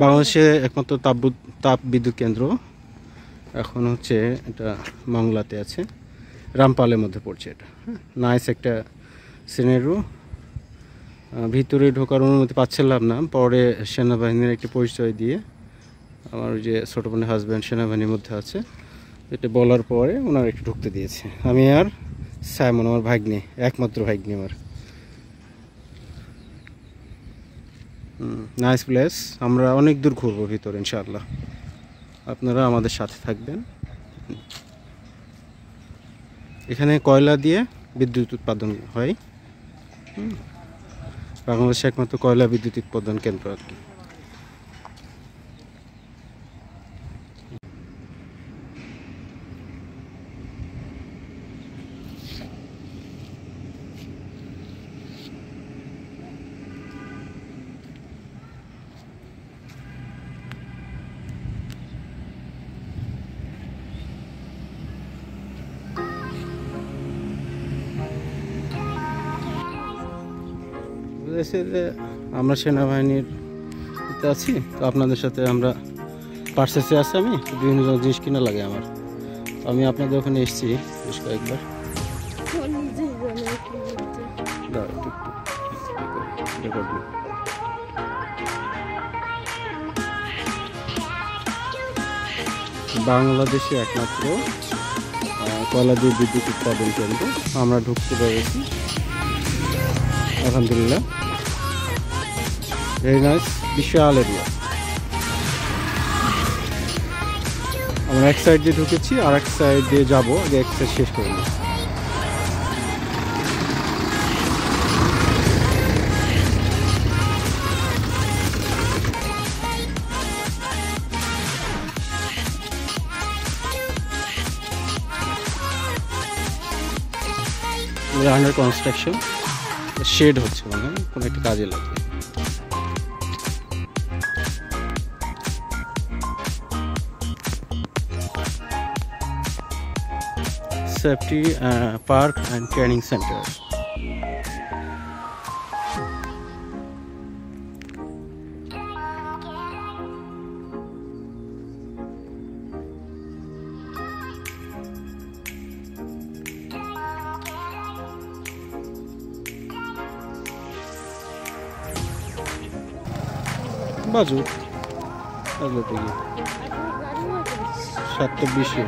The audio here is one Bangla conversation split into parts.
বাংলাদেশে একমাত্র তাপ বিদ্যুৎ কেন্দ্র এখন হচ্ছে এটা মংলাতে আছে, রামপালের মধ্যে পড়ছে। এটা নাইস একটা সিনারিও। ভিতরে ঢোকার অনুমতি পাচ্ছিলাম না, পরে সেনাবাহিনীর একটি পরিচয় দিয়ে, আমার ওই যে ছোটো বোনের হাজব্যান্ড সেনাবাহিনীর মধ্যে আছে, এটা বলার পরে ওনার একটু ঢুকতে দিয়েছে। আমি আর সাইমন, আমার ভাগ্নে, একমাত্র ভাগ্নে আমার। Nice place. আমরা অনেক দূর ঘুরবো ভিতরে ইনশাআল্লাহ, আপনারা আমাদের সাথে থাকবেন। এখানে কয়লা দিয়ে বিদ্যুৎ উৎপাদন হয়, বাংলাদেশে একমাত্র কয়লা বিদ্যুৎ উৎপাদন কেন্দ্র আর কি। আমরা সেনাবাহিনীর আছি, তো আপনাদের সাথে আমরা পার্সেসে আছি, আমি বিভিন্ন জিনিস কিনা লাগে আমার, আমি আপনাদের ওখানে এসেছি বেশ কয়েকবার। বাংলাদেশে একমাত্র কয়লা দিয়ে বিদ্যুৎ উৎপাদন কেন্দ্র, আমরা ঢুকতে পেরেছি আলহামদুলিল্লাহ। ভেরি নাইস, বিশাল এরিয়া। আমরা এক সাইড দিয়ে ঢুকেছি, আর এক সাইড দিয়ে যাবো, আগে এক সাইড শেষ করে নিই। আন্ডার কনস্ট্রাকশন, শেড হচ্ছে, মানে কোনো একটা কাজে লাগবে। Safety park and training centre. বাজুক আসলে থেকে 720।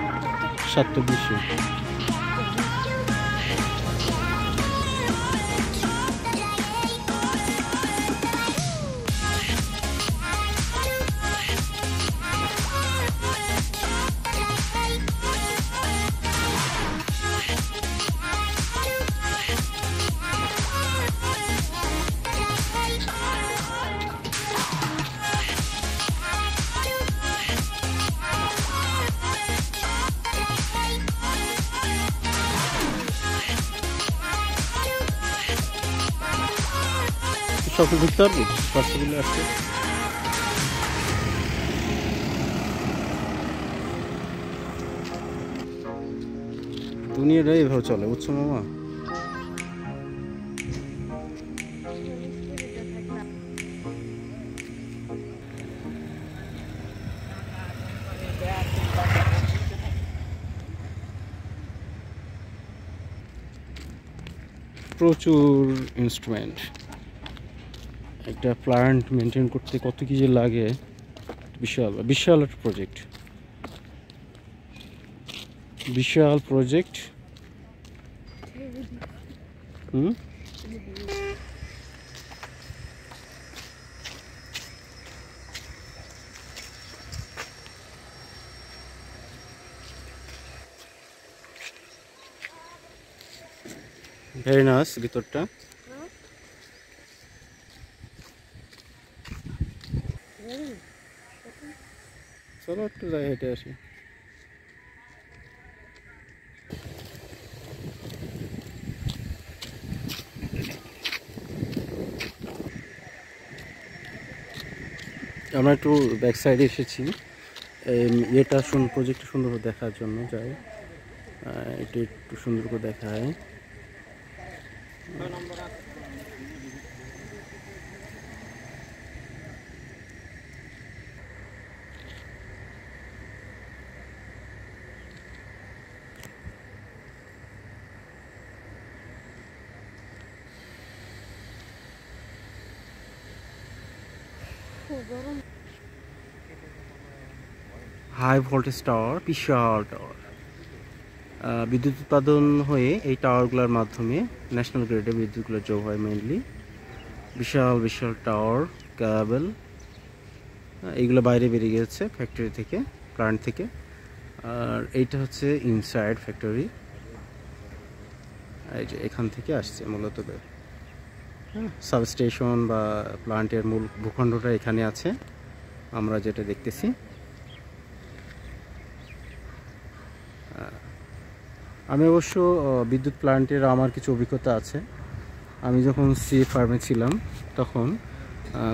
সবকে ঢুকতে পারবি পার্সেলগুলো আসছে। দুনিয়াটাই এভাবে চলে, বুঝছো মামা। প্রচুর ইনস্ট্রুমেন্ট, একটা প্ল্যান্ট মেনটেন করতে কত কি যে লাগে, বিশাল একটা প্রজেক্ট, বিশাল প্রজেক্ট। ভেরি নাইস ভিতরটা। চলো একটু যাই, হেঁটে আসি। আমরা একটু ব্যাক সাইডে এসেছি, এটা প্রজেক্টটা সুন্দর করে দেখার জন্য যাই, এটা একটু সুন্দর করে দেখায়। হাই ভোল্টেজ টাওয়ার, বিশাল টাওয়ার। বিদ্যুৎ উৎপাদন হয়ে এই টাওয়ারগুলোর মাধ্যমে ন্যাশনাল গ্রিডে বিদ্যুৎগুলো যোগ হয় মেইনলি। বিশাল বিশাল টাওয়ার, কেবল, এইগুলো বাইরে বেরিয়ে গেছে ফ্যাক্টরি থেকে, প্ল্যান্ট থেকে। আর এইটা হচ্ছে ইনসাইড ফ্যাক্টরি, এই যে এখান থেকে আসছে মূলত। সাবস্টেশন বা প্ল্যান্টের মূল ভূখণ্ডটা এখানে আছে আমরা যেটা দেখতেছি। আমি অবশ্য বিদ্যুৎ প্ল্যান্টের আমার কিছু অভিজ্ঞতা আছে। আমি যখন সি ফার্মে ছিলাম তখন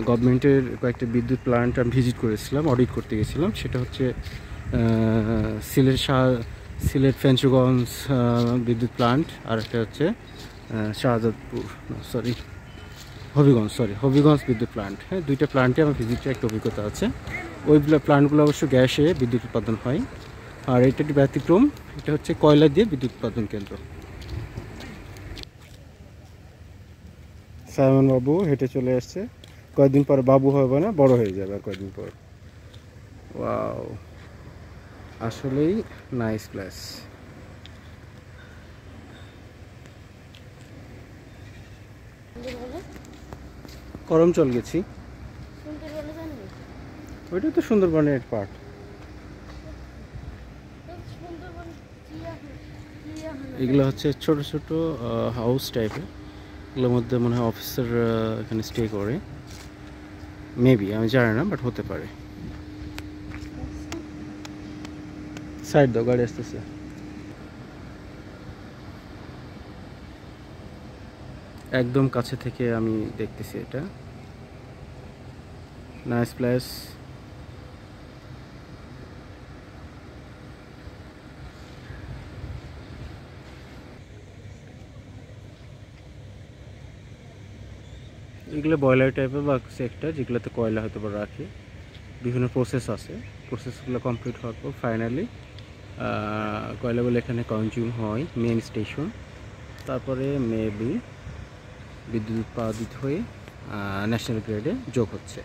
গভর্নমেন্টের কয়েকটা বিদ্যুৎ প্ল্যান্ট আমি ভিজিট করেছিলাম, অডিট করতে গেছিলাম। সেটা হচ্ছে সিলেট ফেঞ্চুগঞ্জ বিদ্যুৎ প্ল্যান্ট, আর একটা হচ্ছে হবিগঞ্জ বিদ্যুৎ প্ল্যান্ট। হ্যাঁ, দুইটা প্ল্যান্টে আমার ভিজিটের একটা অভিজ্ঞতা আছে। ওই প্ল্যান্টগুলো অবশ্য গ্যাসে বিদ্যুৎ উৎপাদন হয়। আর এটা একটি ব্যতিক্রম, এটা হচ্ছে কয়লা দিয়ে বিদ্যুৎ উৎপাদন কেন্দ্র। সাইমন বাবু হেঁটে চলে আসছে। কয়েকদিন পরে বাবু হবে না, বড় হয়ে যাবে আর কয়েকদিন পর। ওয়াও, আসলেই নাইস প্লেস। করমচল গেছি, ওইটা তো সুন্দরবনের পার্ট। এগুলো হচ্ছে ছোট ছোট হাউস টাইপের, এগুলোর মধ্যে মনে হয় অফিসার এখানে স্টে করে, মেবি, আমি জানি না, বাট হতে পারে। সাইড দাও, গাড়ি আসতেছে। একদম কাছে থেকে আমি দেখতেছি এটা, নাইস প্লেস। এগুলো বয়লার টাইপের বা সেক্টর, যেগুলোতে কয়লা হয়তো বা রাখে। বিভিন্ন প্রসেস আছে, প্রসেসগুলো কমপ্লিট হওয়ার পর ফাইনালি কয়লাগুলো এখানে কনজিউম হয় মেন স্টেশন। তারপরে মেবি বিদ্যুৎ উৎপাদিত হয়ে ন্যাশনাল গ্রিডে যোগ হচ্ছে।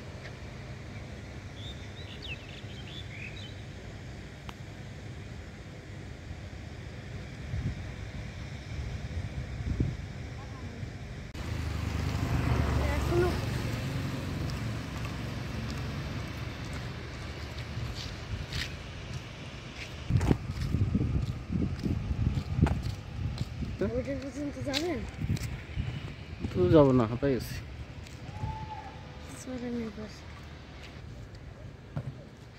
তো যাবো না, হাঁপাই গেছি।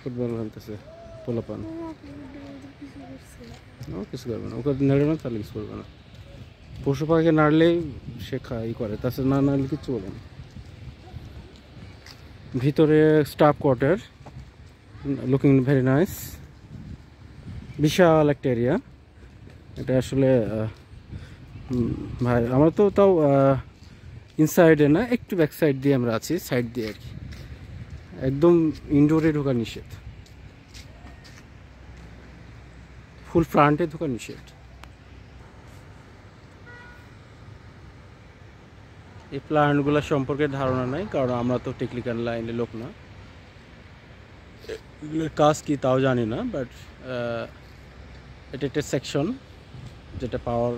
ফুটবল খেলতেছে পোলাপান, কিছু করবে না, ওকে নাড়ে না তাহলে কিছু করবে না। পশু পাখিকে নাড়লেই সে ই করে, তাছাড়া না নাড়লে কিচ্ছু বলে না। ভিতরে staff quarter, looking very nice, বিশাল একটা এরিয়া। এটা আসলে ভাই আমরা তো তাও ইনসাইডে না, একটু ব্যাক সাইড দিয়ে আমরা আছি, সাইড দিয়ে আর কি। একদম ইনডোরে ঢোকা নিষেধ, ফুল ফ্রন্টে ঢোকা নিষেধ। এই প্ল্যান্টগুলো সম্পর্কে ধারণা নাই, কারণ আমরা তো টেকনিক্যাল লাইনের লোক না, এগুলোর কাজ কি তাও জানি না। বাট এটা একটা সেকশন, যেটা পাওয়ার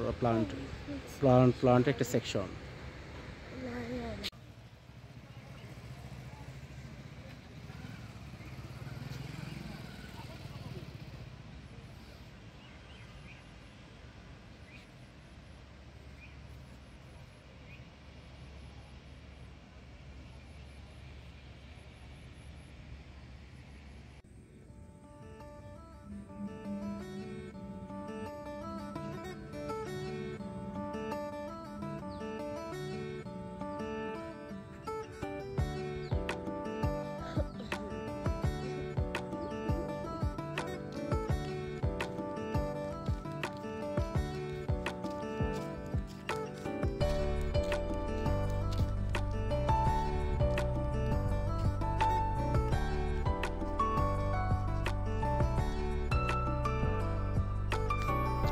প্লান্ট একটা সেকশন।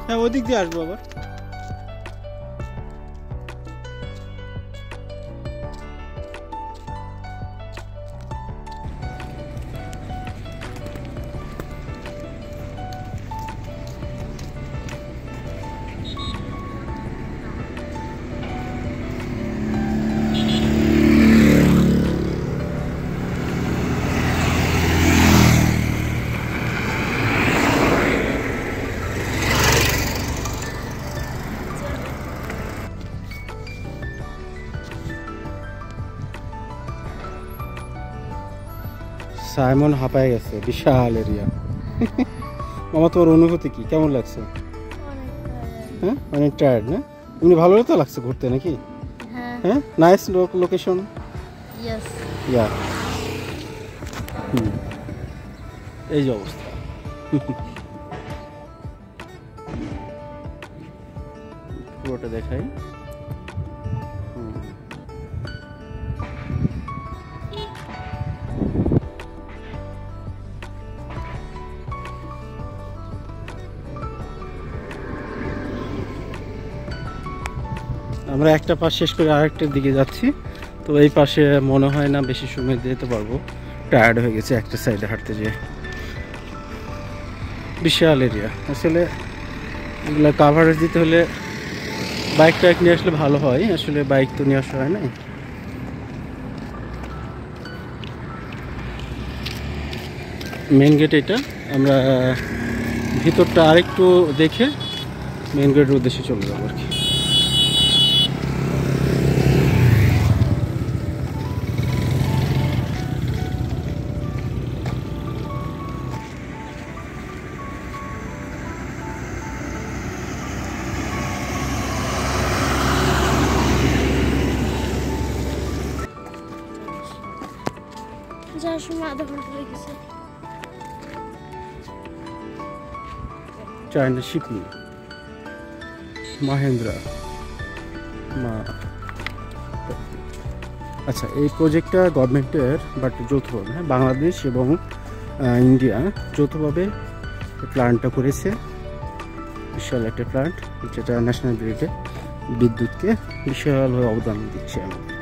হ্যাঁ, ওই দিক দিয়ে আসবো আবার। সাইমন হাঁপায় গেছে, বিশাল এরিয়া। মামা তোমার অনুভূতি কি, কেমন লাগছে? হ্যাঁ অনেক টায়ার্ড না? এমনি ভালো তো লাগছে ঘুরতে নাকি? হ্যাঁ নাইস লোকেশন। ইয়া এই যে অবস্থা। পুরোটা দেখাই। আমরা একটা পাশ শেষ করে আরেকটার দিকে যাচ্ছি। তো এই পাশে মনে হয় না বেশি সময় যেতে পারবো, টায়ার্ড হয়ে গেছে একটা সাইডে হাঁটতে যেয়ে। বিশাল এরিয়া, আসলে এগুলো কাভারেজ দিতে হলে বাইক টাইক নিয়ে আসলে ভালো হয়, আসলে বাইক তো নিয়ে আসা হয় না। মেন গেট এটা, আমরা ভিতরটা আরেকটু দেখে মেন গেটের উদ্দেশ্যে চলে যাবো আর কি। যাওয়ার সময় আধা ঘন্টা লেগেছে। চায়না শিপিং, মাহেন্দ্রা মা। আচ্ছা, এই প্রজেক্টটা গভর্নমেন্টের, বাট যৌথভাবে, হ্যাঁ, বাংলাদেশ এবং ইন্ডিয়া যৌথভাবে প্ল্যান্টটা করেছে। বিশাল একটা প্ল্যান্ট, যেটা ন্যাশনাল গ্রিডে বিদ্যুৎকে বিশালভাবে অবদান দিচ্ছে আমাদের।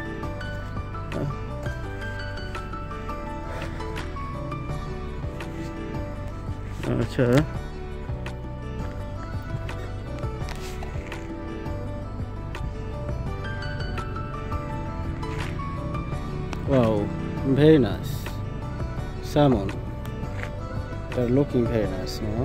আচ্ছা, wow, very nice salmon. They're looking very nice, no?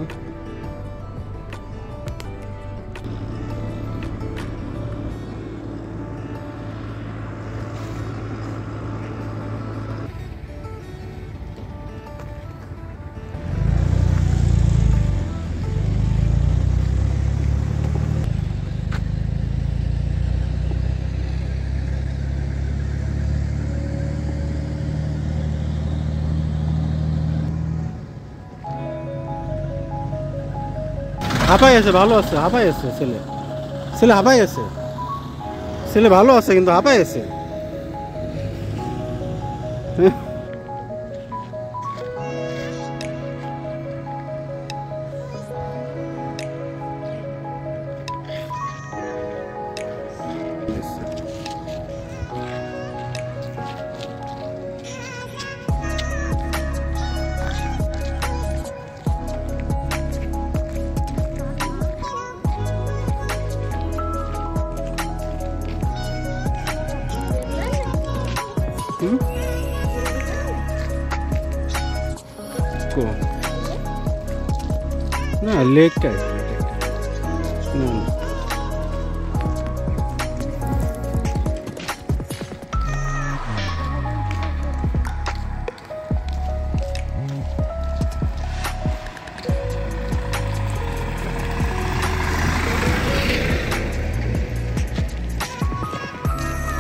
হাঁপাই আছে, ভালো আছে, হাঁপাই আছে ছেলে, ছেলে হাঁপাই আছে, ছেলে ভালো আছে কিন্তু হাঁপাই আছে। না লেকটা না,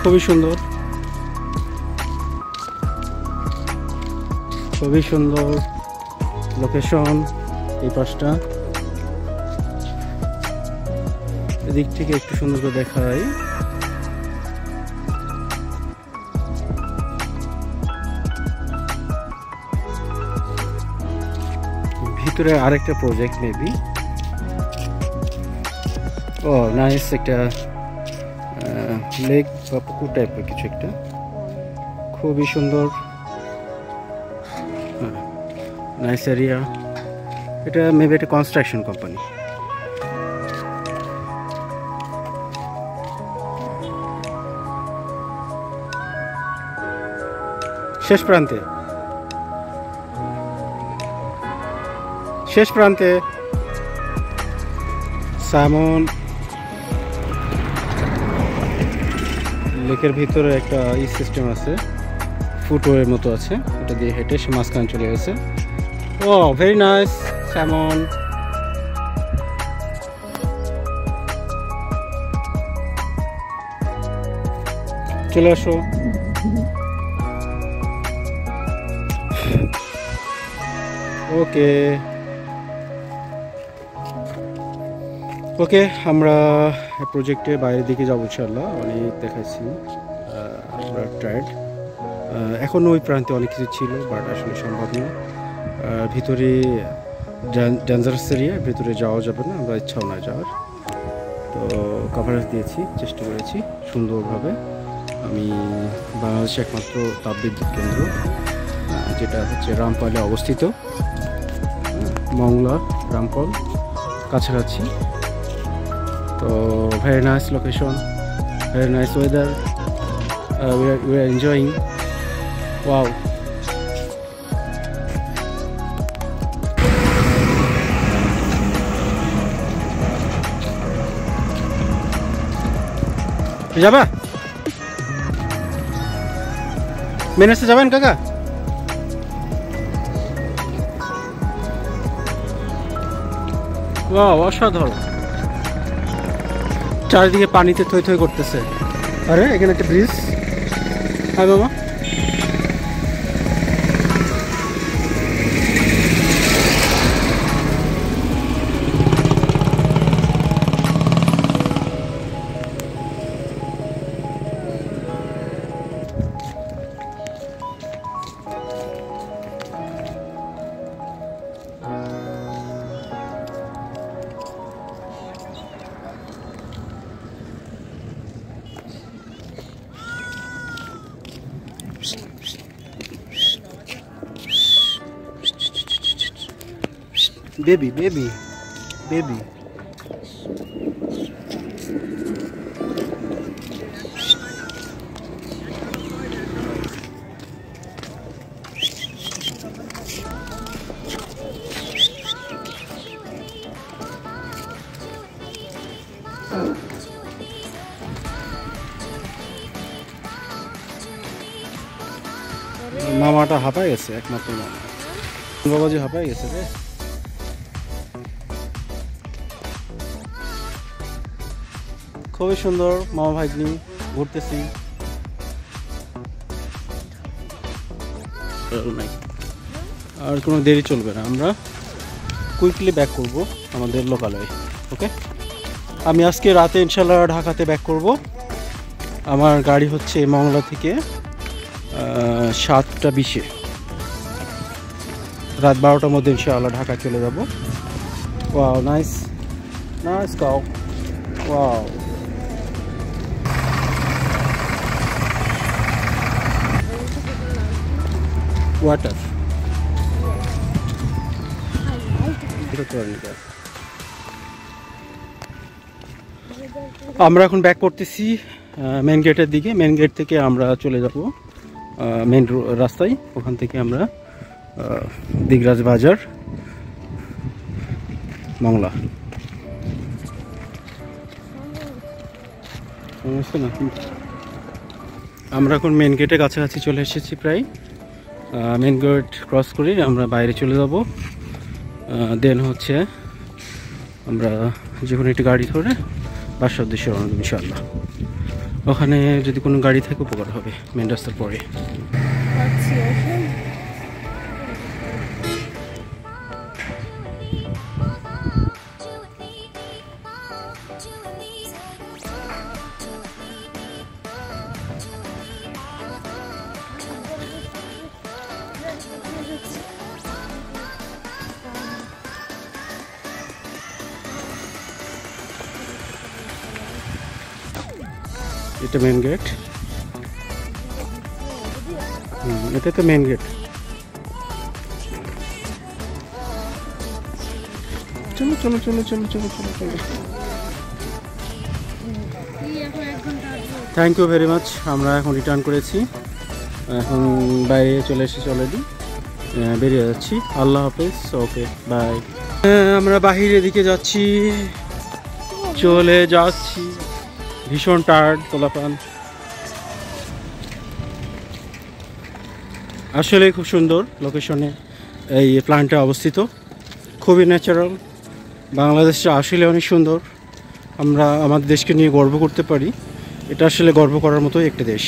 খুবই সুন্দর, খুবই সুন্দর লোকেশন। এই পাশটা এদিক থেকে একটু সুন্দর করে দেখাই। ভিতরে আরেকটা প্রজেক্ট মেবি। ও নাইস, একটা লেক বা পুকুর টাইপের কিছু একটা, খুবই সুন্দর, নাইস এরিয়া। এটা মেবি একটা কনস্ট্রাকশন কোম্পানি। শেষ প্রান্তে, শেষ প্রান্তে সাইমন লেকের ভিতরে একটা সিস্টেম আছে, ফুটওয়ের মতো আছে। এটা দিয়ে হেঁটে সে মাঝখানে চলে গেছে। ও ভেরি নাইস স্যামন। চলে আসো। ওকে ওকে, আমরা প্রজেক্টে বাইরের দিকে যাবো ইনশাল্লাহ। অনেক দেখাচ্ছি, আমরা টায়ার্ড। এখন ওই প্রান্তে অনেক কিছু ছিল, বাট আসলে সম্ভব না। ভিতরে ডেঞ্জারাস এরিয়া, ভিতরে যাওয়া যাবে না, আমরা ইচ্ছাও না যাওয়ার। তো কভারেজ দিয়েছি, চেষ্টা করেছি সুন্দরভাবে। আমি বাংলাদেশের একমাত্র তাপবিদ্যুৎ কেন্দ্র, যেটা হচ্ছে রামপালে অবস্থিত। মংলা রামপাল কাছাকাছি। তো very nice location, very nice weather, we are enjoying. Wow. যাবা মেনেসে যাবেন কাকা? ওয়াও, অসাধারণ। চারিদিকে পানিতে থই থই করতেছে। আরে এখানে একটা ব্রিজ। হ্যাঁ বাবা, বেবি বেবি বেবি। মামাটা হাঁপাই গেছে, একমাত্র মামা বাবাজি হাঁপাই গেছে রে। খুবই সুন্দর মামা ভাগ্নি, ঘুরতেছি। আর কোনো দেরি চলবে না, আমরা কুইকলি ব্যাক করব আমাদের লোকালয়ে। ওকে, আমি আজকে রাতে ইনশাল্লাহ ঢাকাতে ব্যাক করব। আমার গাড়ি হচ্ছে মংলা থেকে 7:20 রাত 12টার মধ্যে ইনশাআল্লাহ ঢাকা চলে যাব। Wow, nice nice cow. Wow, water. আমরা এখন ব্যাক করতেছি মেন গেটের দিকে। মেন গেট থেকে আমরা চলে যাব মেন রাস্তায়, ওখান থেকে আমরা দিগরাজ বাজার, মংলা। আমরা এখন মেন গেটের কাছাকাছি চলে এসেছি প্রায়। মেন গেট ক্রস করে আমরা বাইরে চলে যাব। দেন হচ্ছে আমরা যে কোনো একটি গাড়ি ধরে বাসার উদ্দেশ্যে রওনা দেব ইনশাআল্লাহ। ওখানে যদি কোনো গাড়ি থাকে উপকার হবে মেন রাস্তার পরে। এটা মেন গেট, এটা তো মেন গেট। চলো চলো চলো চলো চলো চলো চলো। Thank you very much. আমরা এখন রিটার্ন করেছি, এখন বাইরে চলে এসেছি, অলরেডি বেরিয়ে যাচ্ছি। আল্লাহ হাফেজ, ওকে বাই। আমরা বাহিরের দিকে যাচ্ছি, চলে যাচ্ছি। ভীষণ টায়ার্ড পোলাপান। আসলে খুব সুন্দর লোকেশনে এই প্ল্যান্টটা অবস্থিত, খুবই ন্যাচারাল। বাংলাদেশটা আসলে অনেক সুন্দর, আমরা আমাদের দেশকে নিয়ে গর্ব করতে পারি। এটা আসলে গর্ব করার মতোই একটা দেশ।